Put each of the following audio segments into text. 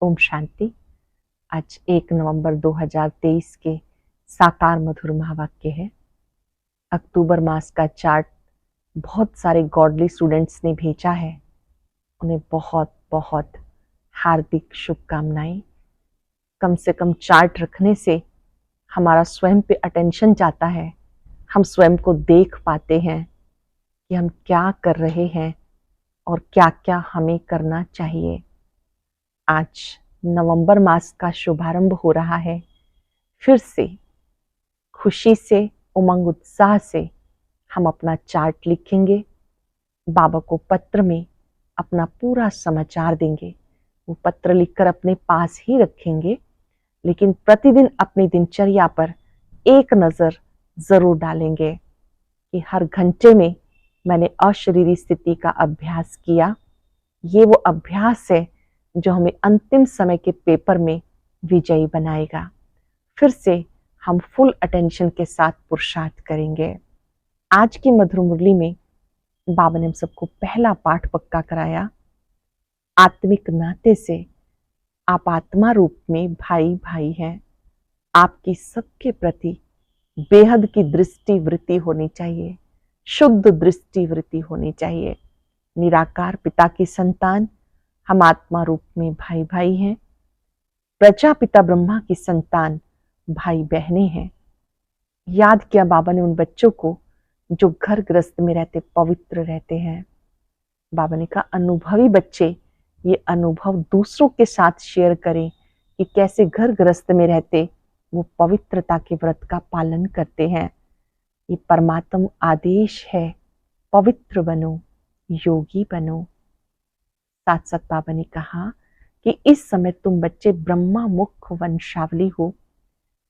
ओम शांति। आज 1 नवंबर 2023 के साकार मधुर महावाक्य है। अक्टूबर मास का चार्ट बहुत सारे गॉडली स्टूडेंट्स ने भेजा है। उन्हें बहुत बहुत हार्दिक शुभकामनाएं। कम से कम चार्ट रखने से हमारा स्वयं पे अटेंशन जाता है। हम स्वयं को देख पाते हैं कि हम क्या कर रहे हैं और क्या क्या हमें करना चाहिए। आज नवंबर मास का शुभारंभ हो रहा है। फिर से खुशी से, उमंग उत्साह से हम अपना चार्ट लिखेंगे। बाबा को पत्र में अपना पूरा समाचार देंगे। वो पत्र लिखकर अपने पास ही रखेंगे, लेकिन प्रतिदिन अपनी दिनचर्या पर एक नजर जरूर डालेंगे कि हर घंटे में मैंने अशरीरी स्थिति का अभ्यास किया। ये वो अभ्यास है जो हमें अंतिम समय के पेपर में विजयी बनाएगा। फिर से हम फुल अटेंशन के साथ पुरुषार्थ करेंगे। आज की मधुर मुरली में बाबा ने हम सबको पहला पाठ पक्का कराया। आत्मिक नाते से आप आत्मा रूप में भाई भाई हैं। आपकी सबके प्रति बेहद की दृष्टि वृत्ति होनी चाहिए, शुद्ध दृष्टि वृत्ति होनी चाहिए। निराकार पिता की संतान हम आत्मा रूप में भाई भाई हैं। प्रजापिता ब्रह्मा की संतान भाई बहनें हैं। याद किया बाबा ने उन बच्चों को जो घर गृहस्थ में रहते पवित्र रहते हैं। बाबा ने कहा अनुभवी बच्चे ये अनुभव दूसरों के साथ शेयर करें कि कैसे घर गृहस्थ में रहते वो पवित्रता के व्रत का पालन करते हैं। ये परमात्म आदेश है, पवित्र बनो, योगी बनो। साथ साथ बाबा ने कहा कि इस समय तुम बच्चे ब्रह्मा मुख वंशावली हो,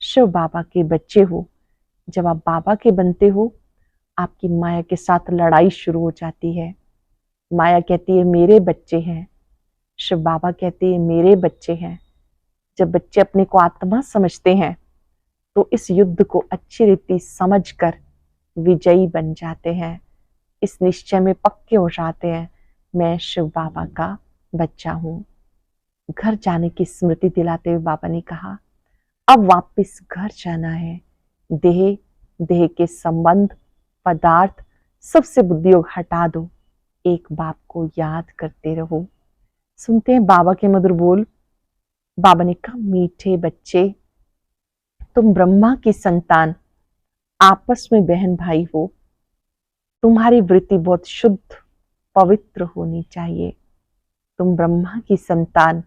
शिव बाबा के बच्चे हो। जब आप बाबा के बनते हो, आपकी माया के साथ लड़ाई शुरू हो जाती है। माया कहती है मेरे बच्चे हैं, शिव बाबा कहते हैं मेरे बच्चे हैं। जब बच्चे अपने को आत्मा समझते हैं तो इस युद्ध को अच्छी रीति समझकर विजयी बन जाते हैं। इस निश्चय में पक्के हो जाते हैं मैं शिव बाबा का बच्चा हूं। घर जाने की स्मृति दिलाते हुए बाबा ने कहा अब वापस घर जाना है। देह के संबंध, पदार्थ सबसे बुद्धियोग हटा दो। एक बाप को याद करते रहो। सुनते हैं बाबा के मधुर बोल। बाबा ने कहा मीठे बच्चे, तुम ब्रह्मा की संतान आपस में बहन भाई हो। तुम्हारी वृत्ति बहुत शुद्ध पवित्र होनी चाहिए। तुम ब्रह्मा की संतान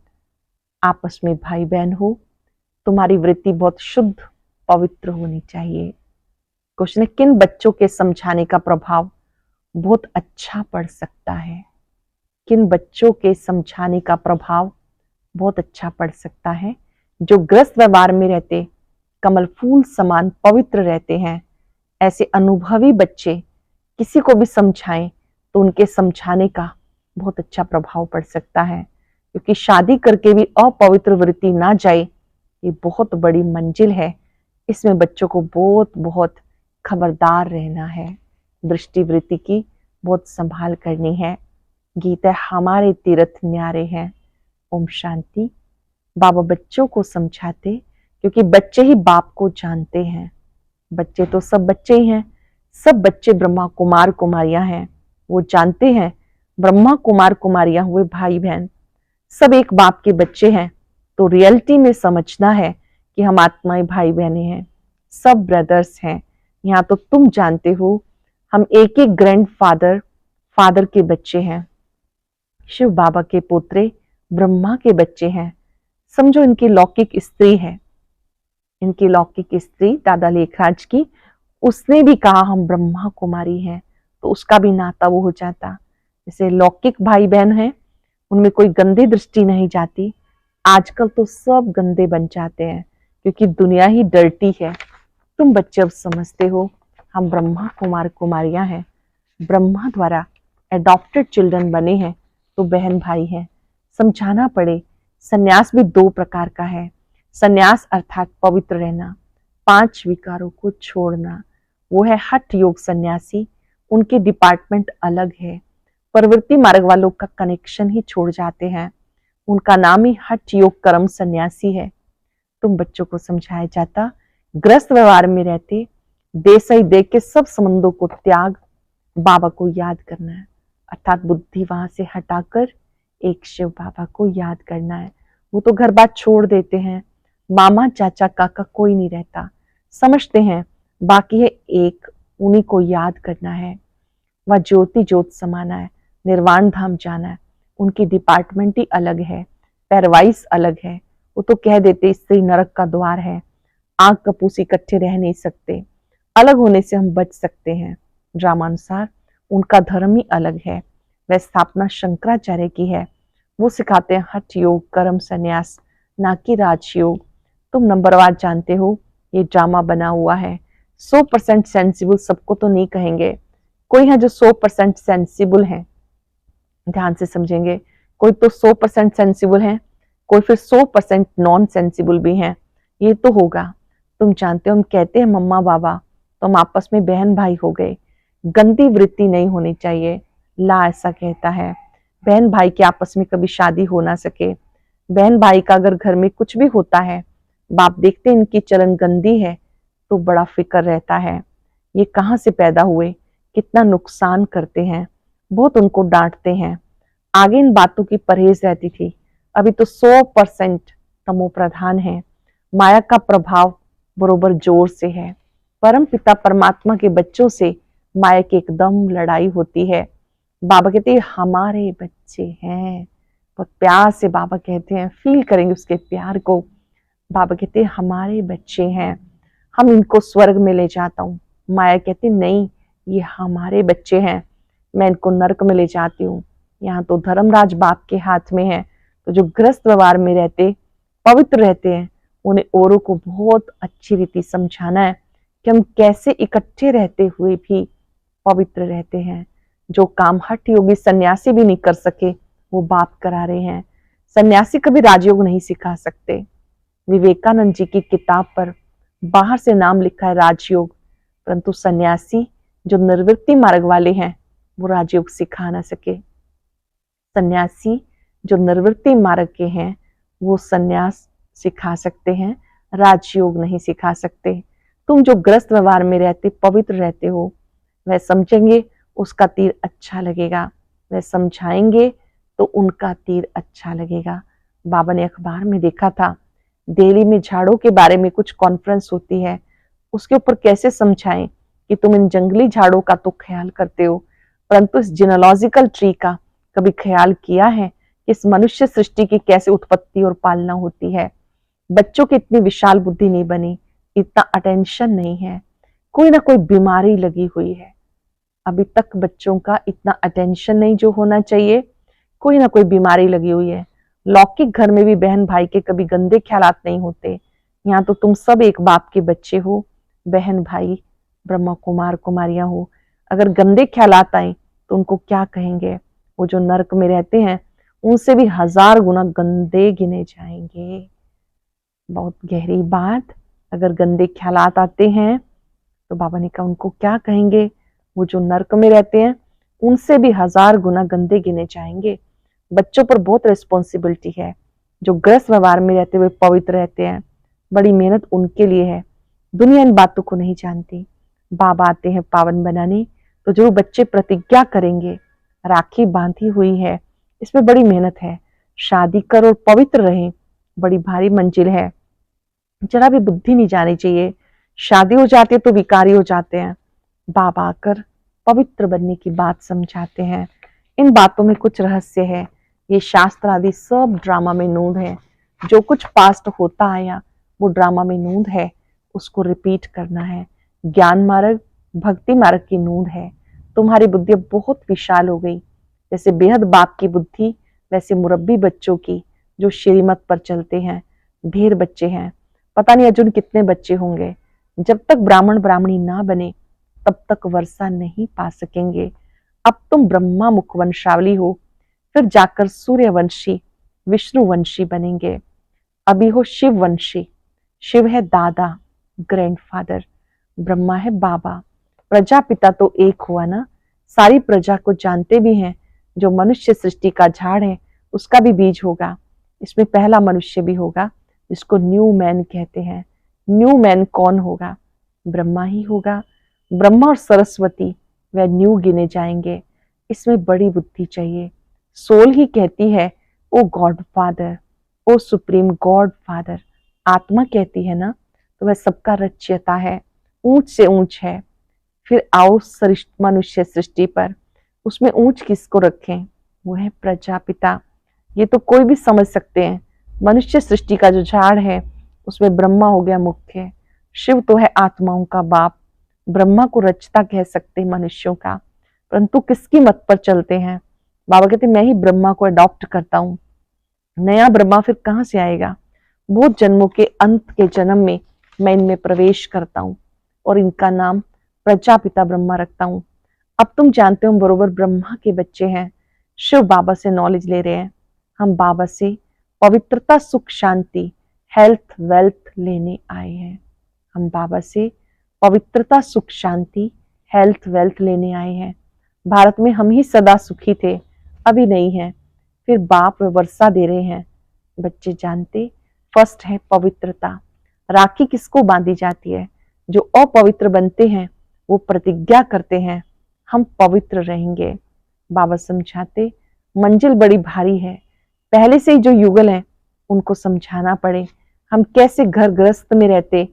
आपस में भाई बहन हो। तुम्हारी वृत्ति बहुत शुद्ध पवित्र होनी चाहिए। क्वेश्चन है किन बच्चों के समझाने का प्रभाव बहुत अच्छा पड़ सकता है? किन बच्चों के समझाने का प्रभाव बहुत अच्छा पड़ सकता है? जो ग्रस्त व्यवहार में रहते, कमल फूल समान पवित्र रहते हैं। ऐसे अनुभवी बच्चे किसी को भी समझाएं तो उनके समझाने का बहुत अच्छा प्रभाव पड़ सकता है, क्योंकि शादी करके भी अपवित्र वृत्ति ना जाए, ये बहुत बड़ी मंजिल है। इसमें बच्चों को बहुत बहुत खबरदार रहना है। दृष्टि वृत्ति की बहुत संभाल करनी है। गीत है हमारे तीर्थ न्यारे हैं। ओम शांति। बाबा बच्चों को समझाते क्योंकि बच्चे ही बाप को जानते हैं। बच्चे तो सब बच्चे ही हैं। सब बच्चे ब्रह्मा कुमार कुमारियां हैं। वो जानते हैं ब्रह्मा कुमार कुमारियां हुए भाई बहन सब एक बाप के बच्चे हैं। तो रियलिटी में समझना है कि हम आत्माएं भाई बहनें हैं, सब ब्रदर्स हैं। यहाँ तो तुम जानते हो हम एक एक ग्रैंड फादर के बच्चे हैं। शिव बाबा के पोत्रे ब्रह्मा के बच्चे हैं। समझो इनकी लौकिक स्त्री है। इनकी लौकिक स्त्री दादा लेखराज की, उसने भी कहा हम ब्रह्मा कुमारी हैं, तो उसका भी नाता वो हो जाता। जैसे लौकिक भाई बहन हैं, उनमें कोई गंदी दृष्टि नहीं जाती। आजकल तो सब गंदे बन जाते हैं क्योंकि दुनिया ही डर्टी है। तुम बच्चे अब समझते हो हम ब्रह्मा कुमार कुमारियां हैं, ब्रह्मा द्वारा एडॉप्टेड चिल्ड्रन बने हैं, तो बहन भाई हैं। समझाना पड़े। सन्यास भी 2 प्रकार का है। सन्यास अर्थात पवित्र रहना, 5 विकारों को छोड़ना, वो है हठ योग सन्यासी। उनके डिपार्टमेंट अलग है। प्रवृत्ति मार्ग वालों का कनेक्शन ही छोड़ जाते हैं। उनका नाम ही हठ योग कर्म सन्यासी है। तुम बच्चों को समझाया जाता, ग्रस्त व्यवहार में रहते देश ही देख के सब संबंधों को त्याग बाबा को याद करना है, अर्थात बुद्धि वहां से हटाकर एक शिव बाबा को याद करना है। वो तो घर बार छोड़ देते हैं, मामा चाचा काका कोई नहीं रहता, समझते हैं बाकी है एक, उन्हीं को याद करना है। वह ज्योति ज्योत समाना है, निर्वाण धाम जाना है। उनकी डिपार्टमेंट ही अलग है, पैरवाइज अलग है। वो तो कह देते इससे नरक का द्वार है, आग कपूस इकट्ठे रह नहीं सकते, अलग होने से हम बच सकते हैं। ड्रामानुसार उनका धर्म ही अलग है, वह स्थापना शंकराचार्य की है। वो सिखाते हैं हठ योग कर्म संन्यास, ना कि राजयोग। तुम नंबरवार जानते हो ये ड्रामा बना हुआ है। 100% सेंसिबल सबको तो नहीं कहेंगे, कोई है जो 100% सेंसिबल है, ध्यान से समझेंगे। कोई तो 100% सेंसिबल है, कोई फिर 100% नॉन सेंसिबल भी है। ये तो होगा, तुम जानते हो हम कहते हैं मम्मा बाबा तो हम आपस में बहन भाई हो गए। गंदी वृत्ति नहीं होनी चाहिए, ला ऐसा कहता है। बहन भाई के आपस में कभी शादी हो ना सके। बहन भाई का अगर घर में कुछ भी होता है, बाप देखते इनकी चलन गंदी है तो बड़ा फिक्र रहता है, ये कहाँ से पैदा हुए, कितना नुकसान करते हैं, बहुत उनको डांटते हैं। आगे इन बातों की परहेज रहती थी, अभी तो 100% तमो प्रधान है। माया का प्रभाव बरोबर जोर से है। परम पिता परमात्मा के बच्चों से माया की एकदम लड़ाई होती है। बाबा कहते हैं हमारे बच्चे हैं, बहुत प्यार से बाबा कहते हैं, फील करेंगे उसके प्यार को। बाबा कहते हैं हमारे बच्चे हैं, हम इनको स्वर्ग में ले जाता हूँ। माया कहती नहीं, ये हमारे बच्चे हैं, मैं इनको नरक में ले जाती हूँ। यहाँ तो धर्मराज बाप के हाथ में है। तो जो ग्रस्त व्यवहार में रहते पवित्र रहते हैं, उन्हें औरों को बहुत अच्छी रीति समझाना है कि हम कैसे इकट्ठे रहते हुए भी पवित्र रहते हैं। जो काम हठ योगी सन्यासी भी नहीं कर सके वो बाप करा रहे हैं। सन्यासी कभी राजयोग नहीं सिखा सकते। विवेकानंद जी की किताब पर बाहर से नाम लिखा है राजयोग, परंतु सन्यासी जो निर्वृत्ति मार्ग वाले हैं वो राजयोग सिखा ना सके। सन्यासी जो निर्वृत्ति मार्ग के हैं वो सन्यास सिखा सकते हैं, राजयोग नहीं सिखा सकते। तुम जो ग्रस्त व्यवहार में रहते पवित्र रहते हो, वह समझेंगे उसका तीर अच्छा लगेगा, वह समझाएंगे तो उनका तीर अच्छा लगेगा। बाबा ने अखबार में देखा था दिल्ली में झाड़ों के बारे में कुछ कॉन्फ्रेंस होती है, उसके ऊपर कैसे समझाएं कि तुम इन जंगली झाड़ों का तो ख्याल करते हो, परंतु इस जिनोलॉजिकल ट्री का कभी ख्याल किया है कि इस मनुष्य सृष्टि की कैसे उत्पत्ति और पालना होती है। बच्चों की इतनी विशाल बुद्धि नहीं बनी, इतना अटेंशन नहीं है, कोई ना कोई बीमारी लगी हुई है। अभी तक बच्चों का इतना अटेंशन नहीं जो होना चाहिए, कोई ना कोई बीमारी लगी हुई है। लौकिक घर में भी बहन भाई के कभी गंदे ख्यालात नहीं होते, यहाँ तो तुम सब एक बाप के बच्चे हो, बहन भाई ब्रह्मा कुमार कुमारियां हो। अगर गंदे ख्यालात आए तो उनको क्या कहेंगे? वो जो नरक में रहते हैं उनसे भी 1000 गुना गंदे गिने जाएंगे। बहुत गहरी बात। अगर गंदे ख्यालात आते हैं तो बाबा ने कहा उनको क्या कहेंगे? वो जो नरक में रहते हैं उनसे भी 1000 गुना गंदे गिने जाएंगे। बच्चों पर बहुत रिस्पॉन्सिबिलिटी है। जो ग्रस्त व्यवहार में रहते हुए पवित्र रहते हैं, बड़ी मेहनत उनके लिए है। दुनिया इन बातों को नहीं जानती। बाबा आते हैं पावन बनाने, तो जो बच्चे प्रतिज्ञा करेंगे, राखी बांधी हुई है, इसमें बड़ी मेहनत है। शादी कर और पवित्र रहें, बड़ी भारी मंजिल है। जरा भी बुद्धि नहीं जानी चाहिए। शादी हो जाती है तो विकारी हो जाते हैं। बाबा आकर पवित्र बनने की बात समझाते हैं। इन बातों में कुछ रहस्य है। ये शास्त्र आदि सब ड्रामा में नूंद है। जो कुछ पास्ट होता आया वो ड्रामा में नूंद है, उसको रिपीट करना है। ज्ञान मार्ग भक्ति मार्ग की नूंद है। तुम्हारी बुद्धि बहुत विशाल हो गई। जैसे बेहद बाप की बुद्धि, वैसे मुरब्बी बच्चों की जो श्रीमत पर चलते हैं। ढेर बच्चे हैं, पता नहीं अर्जुन कितने बच्चे होंगे। जब तक ब्राह्मण ब्राह्मणी ना बने तब तक वर्षा नहीं पा सकेंगे। अब तुम ब्रह्मा मुखवंशावली हो, फिर जाकर सूर्यवंशी विष्णुवंशी बनेंगे। अभी हो शिववंशी। शिव है दादा, ग्रैंडफादर, ब्रह्मा है बाबा। प्रजापिता तो एक हुआ ना, सारी प्रजा को जानते भी हैं। जो मनुष्य सृष्टि का झाड़ है उसका भी बीज होगा। इसमें पहला मनुष्य भी होगा जिसको न्यू मैन कहते हैं। न्यू मैन कौन होगा? ब्रह्मा ही होगा। ब्रह्मा और सरस्वती वह न्यू गिने जाएंगे। इसमें बड़ी बुद्धि चाहिए। सोल ही कहती है ओ गॉड फादर, ओ सुप्रीम गॉड फादर। आत्मा कहती है ना, तो वह सबका रचयिता है, ऊंच से ऊंच है। फिर आओ मनुष्य सृष्टि पर, उसमें ऊंच किसको रखें? वो है प्रजापिता। ये तो कोई भी समझ सकते हैं। मनुष्य सृष्टि का जो झाड़ है उसमें ब्रह्मा हो गया मुख्य। शिव तो है आत्माओं का बाप। ब्रह्मा को रचता कह सकते हैं मनुष्यों का, परंतु किसकी मत पर चलते हैं? बाबा कहते मैं ही ब्रह्मा को अडॉप्ट करता हूँ। नया ब्रह्मा फिर कहाँ से आएगा? बहुत जन्मों के अंत के जन्म में मैं इनमें प्रवेश करता हूँ और इनका नाम प्रजापिता ब्रह्मा रखता हूँ। अब तुम जानते हो हम बरोबर ब्रह्मा के बच्चे हैं। शिव बाबा से नॉलेज ले रहे हैं। हम बाबा से पवित्रता, सुख, शांति, हेल्थ, वेल्थ लेने आए हैं। हम बाबा से पवित्रता, सुख, शांति, हेल्थ, वेल्थ लेने आए हैं। भारत में हम ही सदा सुखी थे, अभी नहीं है। फिर बाप वर्षा दे रहे हैं। बच्चे जानते, फर्स्ट है पवित्रता। राखी किसको बांधी जाती है? जो अपवित्र बनते हैं वो प्रतिज्ञा करते हैं हम पवित्र रहेंगे। बाबा समझाते मंजिल बड़ी भारी है। पहले से ही जो युगल हैं उनको समझाना पड़े हम कैसे घर गृहस्थ में रहते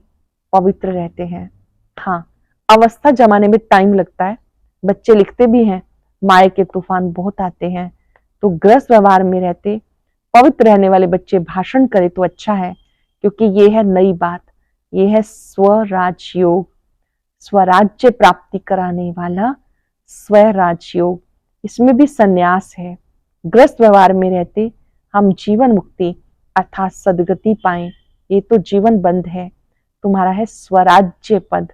पवित्र रहते हैं। हाँ, अवस्था जमाने में टाइम लगता है। बच्चे लिखते भी हैं माया के तूफान बहुत आते हैं, तो गृहस्थ व्यवहार में रहते पवित्र रहने वाले बच्चे भाषण करे तो अच्छा है, क्योंकि ये है नई बात। ये है स्वराज योग, स्वराज्य प्राप्ति कराने वाला स्वराज योग। इसमें भी संन्यास है। ग्रस्त व्यवहार में रहते हम जीवन मुक्ति अर्थात सदगति पाएं। ये तो जीवन बंद है। तुम्हारा है स्वराज्य पद।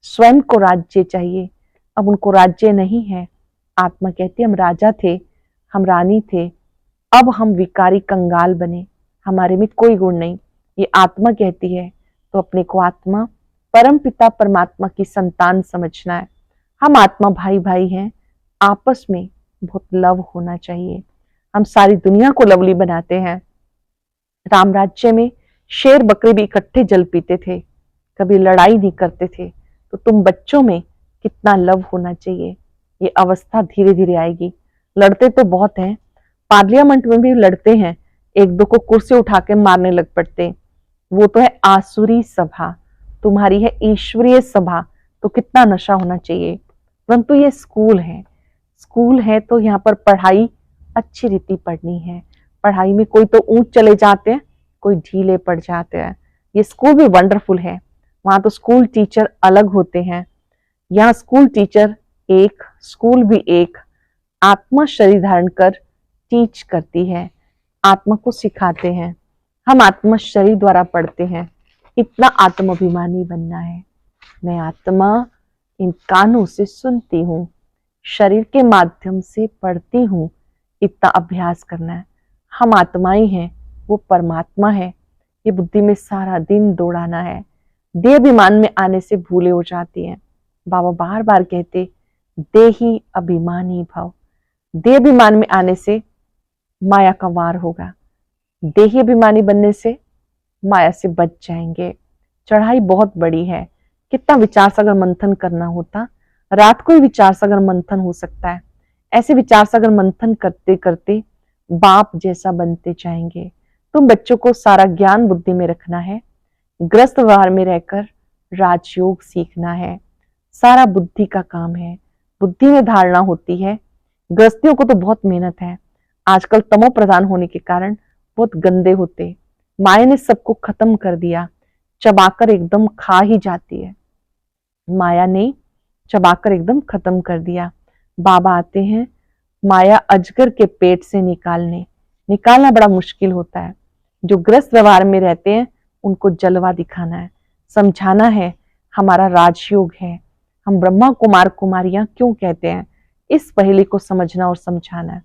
स्वयं को राज्य चाहिए, अब उनको राज्य नहीं है। आत्मा कहती हम राजा थे, हम रानी थे, अब हम विकारी कंगाल बने, हमारे में कोई गुण नहीं। ये आत्मा कहती है, तो अपने को आत्मा परम पिता परमात्मा की संतान समझना है। हम आत्मा भाई भाई हैं, आपस में बहुत लव होना चाहिए। हम सारी दुनिया को लवली बनाते हैं। राम राज्य में शेर बकरे भी इकट्ठे जल पीते थे, कभी लड़ाई नहीं करते थे। तो तुम बच्चों में कितना लव होना चाहिए। ये अवस्था धीरे धीरे आएगी। लड़ते तो बहुत हैं, पार्लियामेंट में भी लड़ते हैं, एक दो को कुर्सी उठा के मारने लग पड़ते। वो तो है आसुरी सभा, तुम्हारी है ईश्वरीय सभा। तो कितना नशा होना चाहिए। परंतु ये स्कूल है, स्कूल है तो यहाँ पर पढ़ाई अच्छी रीति पढ़नी है। पढ़ाई में कोई तो ऊंच चले जाते हैं, कोई ढीले पड़ जाते हैं। ये स्कूल भी वंडरफुल है। वहां तो स्कूल टीचर अलग होते हैं, यहाँ स्कूल टीचर एक, स्कूल भी एक। आत्मा शरीर धारण कर टीच करती है, आत्मा को सिखाते हैं। हम आत्मा शरीर द्वारा पढ़ते हैं। इतना आत्माभिमानी बनना है। मैं आत्मा इन कानों से सुनती हूँ, शरीर के माध्यम से पढ़ती हूँ। इतना अभ्यास करना है। हम आत्माएं हैं, वो परमात्मा है। ये बुद्धि में सारा दिन दौड़ाना है। देह अभिमान में आने से भूले हो जाती हैं। बाबा बार बार कहते देही अभिमानी भव। देह अभिमान में आने से माया का वार होगा। देही अभिमानी बनने से माया से बच जाएंगे। चढ़ाई बहुत बड़ी है। कितना विचार सागर मंथन करना होता, रात को ही विचार सागर मंथन हो सकता है। ऐसे विचार सागर मंथन करते करते बाप जैसा बनते जाएंगे। तुम बच्चों को सारा ज्ञान बुद्धि में रखना है। ग्रस्त व्यवहार में रहकर राजयोग सीखना है। सारा बुद्धि का काम है। बुद्धि में धारणा होती है। गृहस्थियों को तो बहुत मेहनत है। आजकल तमो प्रधान होने के कारण बहुत गंदे होते। माया ने सबको खत्म कर दिया, चबाकर एकदम खा ही जाती है। माया ने चबाकर एकदम खत्म कर दिया। बाबा आते हैं माया अजगर के पेट से निकालना बड़ा मुश्किल होता है। जो ग्रस्त व्यवहार में रहते हैं उनको जलवा दिखाना है, समझाना है हमारा राजयोग है। हम ब्रह्मा कुमार कुमारियां क्यों कहते हैं, इस पहेली को समझना और समझाना है।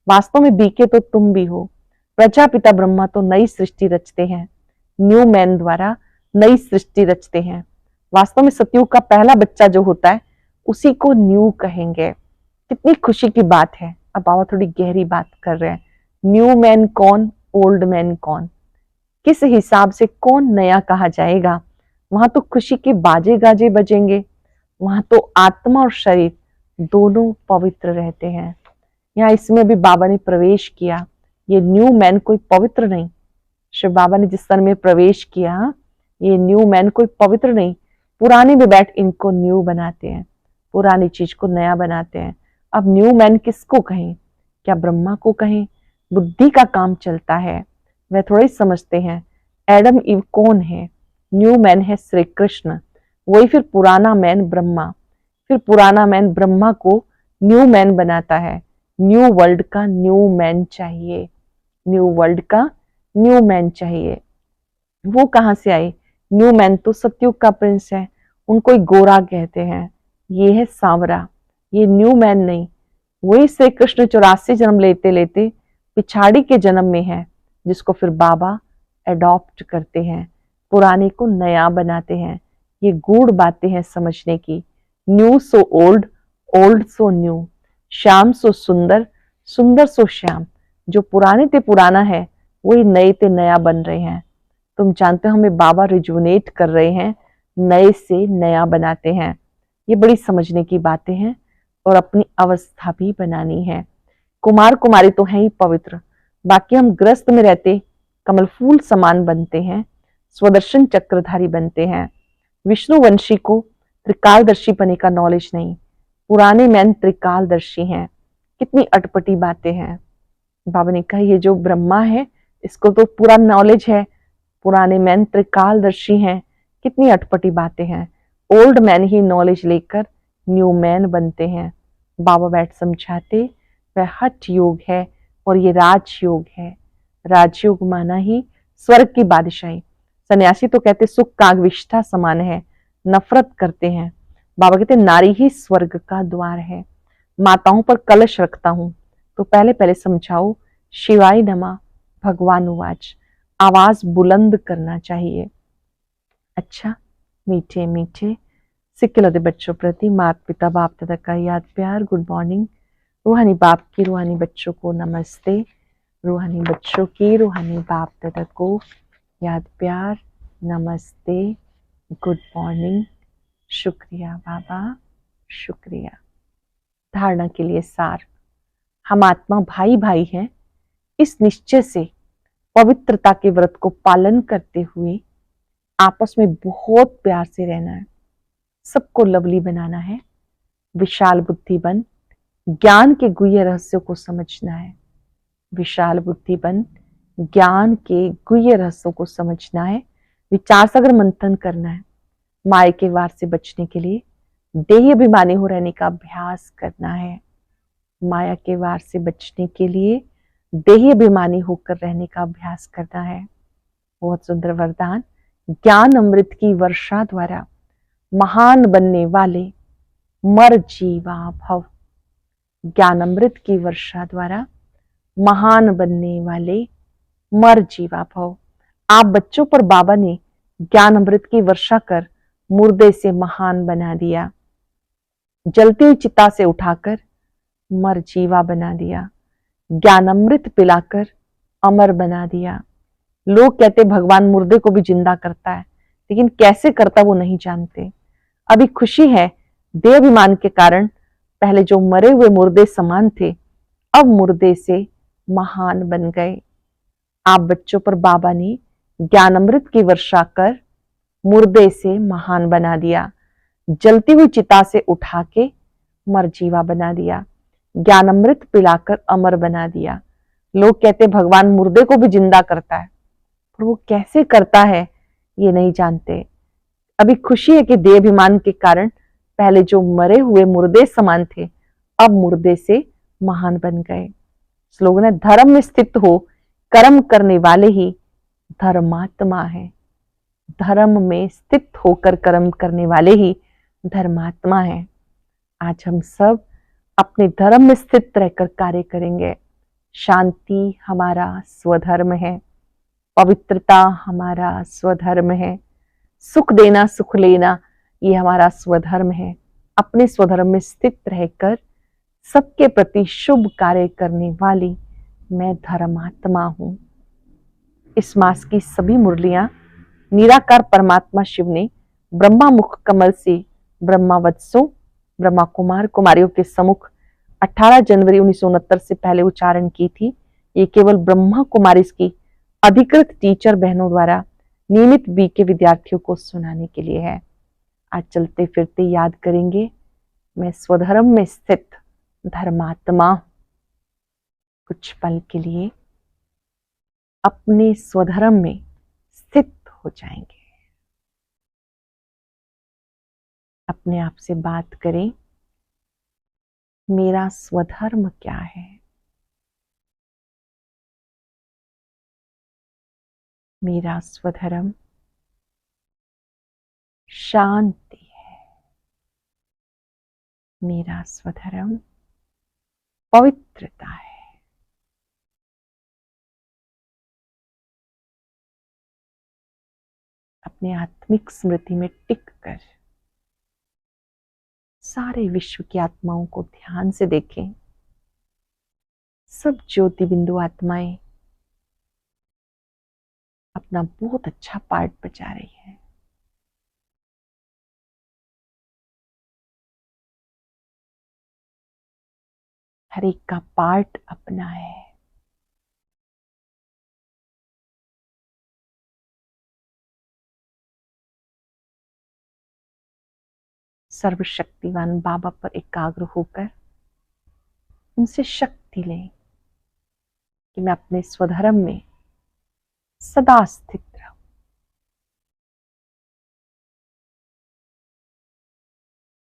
वास्तव में बीके तो तुम भी हो। प्रजापिता ब्रह्मा तो नई सृष्टि रचते हैं, न्यू मैन द्वारा नई सृष्टि रचते हैं। वास्तव में सतयुग का पहला बच्चा जो होता है उसी को न्यू कहेंगे। कितनी खुशी की बात है। अब बाबा थोड़ी गहरी बात कर रहे हैं। न्यू मैन कौन? ओल्ड मैन कौन, किस हिसाब से कौन नया कहा जाएगा। वहां तो खुशी के बाजे गाजे बजेंगे, वहां तो आत्मा और शरीर दोनों पवित्र रहते हैं। यहाँ इसमें भी बाबा ने प्रवेश किया। ये न्यू मैन कोई पवित्र नहीं, शिव बाबा ने जिस तन में प्रवेश किया, ये न्यू मैन कोई पवित्र नहीं, पुराने में बैठ इनको न्यू बनाते हैं, पुरानी चीज को नया बनाते हैं। अब न्यू मैन किसको कहें, क्या ब्रह्मा को कहें? बुद्धि का काम चलता है, वह थोड़े समझते हैं एडम इव कौन है। न्यू मैन है श्री कृष्ण, वही फिर पुराना मैन ब्रह्मा, फिर पुराना मैन ब्रह्मा को न्यू मैन बनाता है। न्यू वर्ल्ड का न्यू मैन चाहिए, न्यू वर्ल्ड का न्यू मैन चाहिए। वो कहां से आए? न्यू मैन तो सतयुग का प्रिंस है, उनको ही गोरा कहते हैं, ये है सांवरा, ये न्यू मैन नहीं। वही श्री कृष्ण 84 जन्म लेते लेते पिछाड़ी के जन्म में है, जिसको फिर बाबा एडॉप्ट करते हैं, पुराने को नया बनाते हैं। ये गूढ़ बातें हैं समझने की। New so old, old so new, श्याम सो सुंदर, सुंदर सो श्याम। जो पुराने ते पुराना है, वही नए ते नया बन रहे हैं। तुम जानते हो हमें बाबा रिजुनेट कर रहे हैं, नए से नया बनाते हैं। ये बड़ी समझने की बातें हैं और अपनी अवस्था भी बनानी है। कुमार कुमारी तो हैं ही पवित्र, बाकी हम ग्रस्त में रहते कमल फूल समान बनते हैं, स्वदर्शन चक्रधारी बनते हैं। विष्णुवंशी को त्रिकालदर्शी बने का नॉलेज नहीं, पुराने मैन त्रिकालदर्शी हैं। कितनी अटपटी बातें हैं। बाबा ने कहा ये जो ब्रह्मा है इसको तो पूरा नॉलेज है, पुराने मैन त्रिकालदर्शी हैं। कितनी अटपटी बातें हैं। ओल्ड मैन ही नॉलेज लेकर न्यू मैन बनते हैं। बाबा बैठ समझाते, वह हठ योग है और ये राजयोग है। राजयोग माना ही स्वर्ग की बादशाही। सन्यासी तो कहते सुख कागविष्ठा समान है, नफरत करते हैं। बाबा कहते नारी ही स्वर्ग का द्वार है। माताओं पर कलश रखता हूं तो पहले पहले समझाओ शिवाय नमा भगवान उवाच, आवाज बुलंद करना चाहिए। अच्छा, मीठे मीठे सिक्किलौते बच्चों प्रति माता पिता बाप दादा का याद प्यार, गुड मॉर्निंग। रूहानी बाप की रूहानी बच्चों को नमस्ते, रूहानी बच्चों की रूहानी बाप दादा को याद प्यार, नमस्ते, गुड मॉर्निंग, शुक्रिया बाबा, शुक्रिया। धारणा के लिए सार, हम आत्मा भाई भाई हैं, इस निश्चय से पवित्रता के व्रत को पालन करते हुए आपस में बहुत प्यार से रहना है, सबको लवली बनाना है, विशाल बुद्धि बन ज्ञान के गुह्य रहस्यों को समझना है, विशाल बुद्धि बन ज्ञान के गुह्य रहस्यों को समझना है, विचार सागर मंथन करना है, माया के वार से बचने के लिए देह अभिमानी हो रहने का अभ्यास करना है, माया के वार से बचने के लिए देह अभिमानी होकर रहने का अभ्यास करना है। बहुत सुंदर वरदान, ज्ञान अमृत की वर्षा द्वारा महान बनने वाले मर जीवा भव। ज्ञान अमृत की वर्षा द्वारा महान बनने वाले मर जीवा भव। आप बच्चों पर बाबा ने ज्ञान अमृत की वर्षा कर मुर्दे से महान बना दिया, जलती हुई चिता से उठाकर मर जीवा बना दिया, ज्ञान अमृत पिलाकर अमर बना दिया। लोग कहते भगवान मुर्दे को भी जिंदा करता है, लेकिन कैसे करता वो नहीं जानते। अभी खुशी है देह अभिमान के कारण पहले जो मरे हुए मुर्दे समान थे, अब मुर्दे से महान बन गए। आप बच्चों पर बाबा ने ज्ञान अमृत की वर्षा कर मुर्दे से महान बना दिया, जलती हुई चिता से उठा के मरजीवा बना दिया, ज्ञान अमृत पिलाकर अमर बना दिया। लोग कहते भगवान मुर्दे को भी जिंदा करता है, पर वो कैसे करता है ये नहीं जानते। अभी खुशी है कि देह अभिमान के कारण पहले जो मरे हुए मुर्दे समान थे, अब मुर्दे से महान बन गए। स्लोगन है, धर्म में स्थित हो कर्म करने वाले ही धर्मात्मा है। धर्म में स्थित होकर कर्म करने वाले ही धर्मात्मा है। आज हम सब अपने धर्म में स्थित रहकर कार्य करेंगे। शांति हमारा स्वधर्म है, पवित्रता हमारा स्वधर्म है, सुख देना सुख लेना ये हमारा स्वधर्म है। अपने स्वधर्म में स्थित रहकर सबके प्रति शुभ कार्य करने वाली मैं धर्मात्मा हूं। इस मास की सभी मुरलियां निराकार परमात्मा शिव ने ब्रह्मा मुख कमल से ब्रह्मा वत्सों, ब्रह्मा कुमार कुमारियों के सम्मुख 18 जनवरी 1969 से पहले उच्चारण की थी। ये केवल ब्रह्मा कुमारी की अधिकृत टीचर बहनों द्वारा नियमित बी के विद्यार्थियों को सुनाने के लिए है। आज चलते फिरते याद करेंगे, मैं स्वधर्म में स्थित धर्मात्मा। कुछ पल के लिए अपने स्वधर्म में स्थित हो जाएंगे। अपने आप से बात करें, मेरा स्वधर्म क्या है? मेरा स्वधर्म शांति है। मेरा स्वधर्म पवित्रता है। अपने आत्मिक स्मृति में टिक कर सारे विश्व की आत्माओं को ध्यान से देखें। सब ज्योति बिंदु आत्माएं अपना बहुत अच्छा पार्ट बजा रही है। हर एक का पार्ट अपना है। सर्वशक्तिवान बाबा पर एकाग्र होकर उनसे शक्ति लें कि मैं अपने स्वधर्म में सदा स्थित रहूं।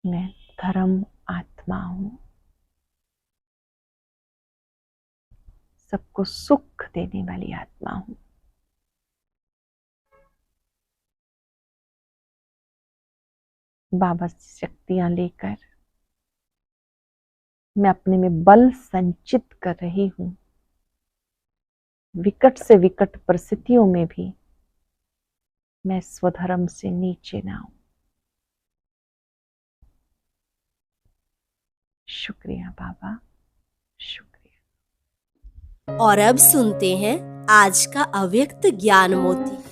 मैं धर्म आत्मा हूं, सबको सुख देने वाली आत्मा हूं। बाबा से शक्तियां लेकर मैं अपने में बल संचित कर रही हूं। विकट से विकट परिस्थितियों में भी मैं स्वधर्म से नीचे ना हूं। शुक्रिया बाबा, शुक्रिया। और अब सुनते हैं आज का अव्यक्त ज्ञान मोती।